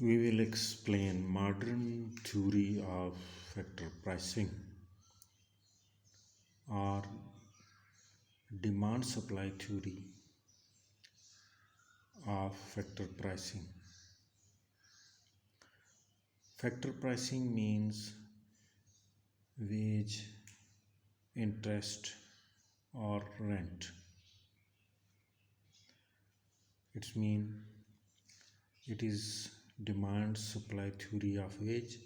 We will explain modern theory of factor pricing or demand supply theory of factor pricing. Factor pricing means wage, interest, or rent. It means it is demand supply theory of wage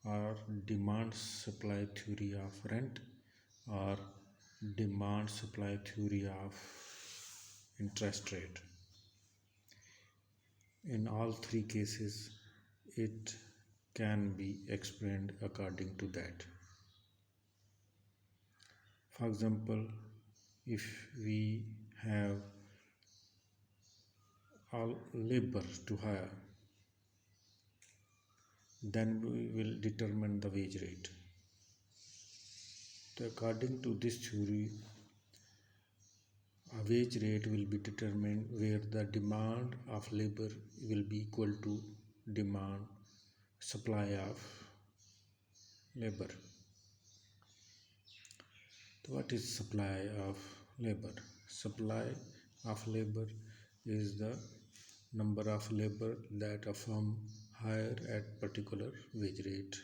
or demand supply theory of rent or demand supply theory of interest rate. In all three cases, it can be explained according to that. For example, if we have all labor to hire, then we will determine the wage rate. So according to this theory, a wage rate will be determined where the demand of labor will be equal to demand supply of labor. So what is supply of labor? Supply of labor is the number of labor that a firm hire at particular wage rate.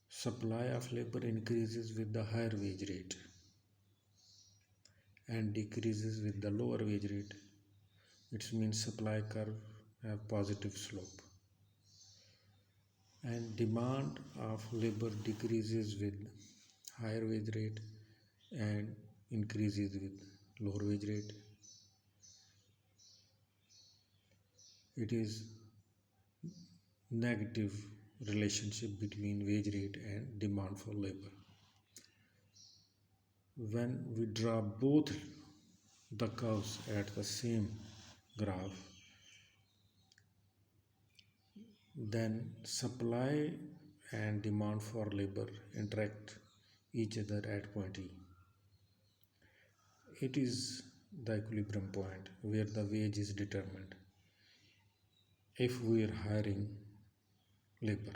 Supply of labor increases with the higher wage rate and decreases with the lower wage rate. It means supply curve have positive slope. And demand of labor decreases with higher wage rate and increases with lower wage rate. It is negative relationship between wage rate and demand for labor. When we draw both the curves at the same graph, then supply and demand for labor interact each other at point E. It is the equilibrium point where the wage is determined. If we are hiring labor,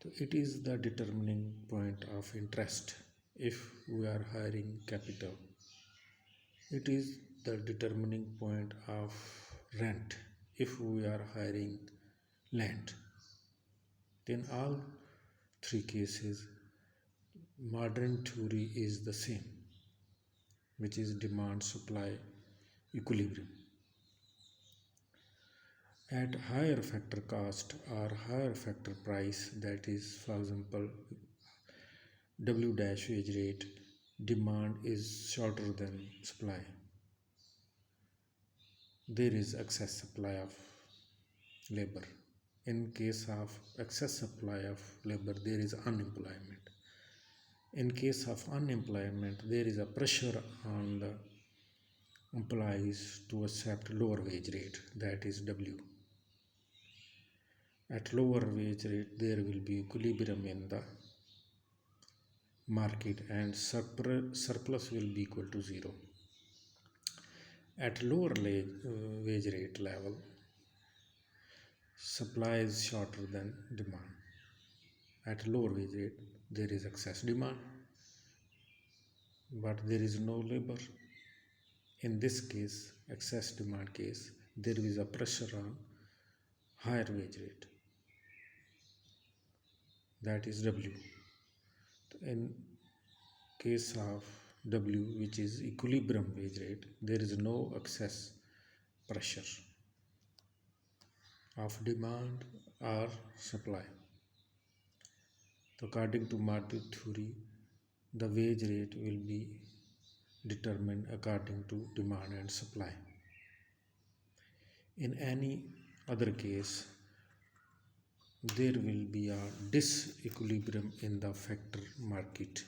so it is the determining point of interest. If we are hiring capital, it is the determining point of rent. If we are hiring land, in all three cases, modern theory is the same, which is demand supply equilibrium. At higher factor cost or higher factor price, that is, for example, W dash wage rate, demand is shorter than supply. There is excess supply of labor. In case of excess supply of labor, there is unemployment. In case of unemployment, there is a pressure on the employees to accept lower wage rate, that is W. At lower wage rate, there will be equilibrium in the market and surplus will be equal to zero. At lower wage rate level, supply is shorter than demand. At lower wage rate, there is excess demand, but there is no labor. In this case, excess demand case, there is a pressure on higher wage rate, that is W. In case of W, which is equilibrium wage rate, there is no excess pressure of demand or supply. So according to market theory, the wage rate will be determined according to demand and supply. In any other case, there will be a disequilibrium in the factor market.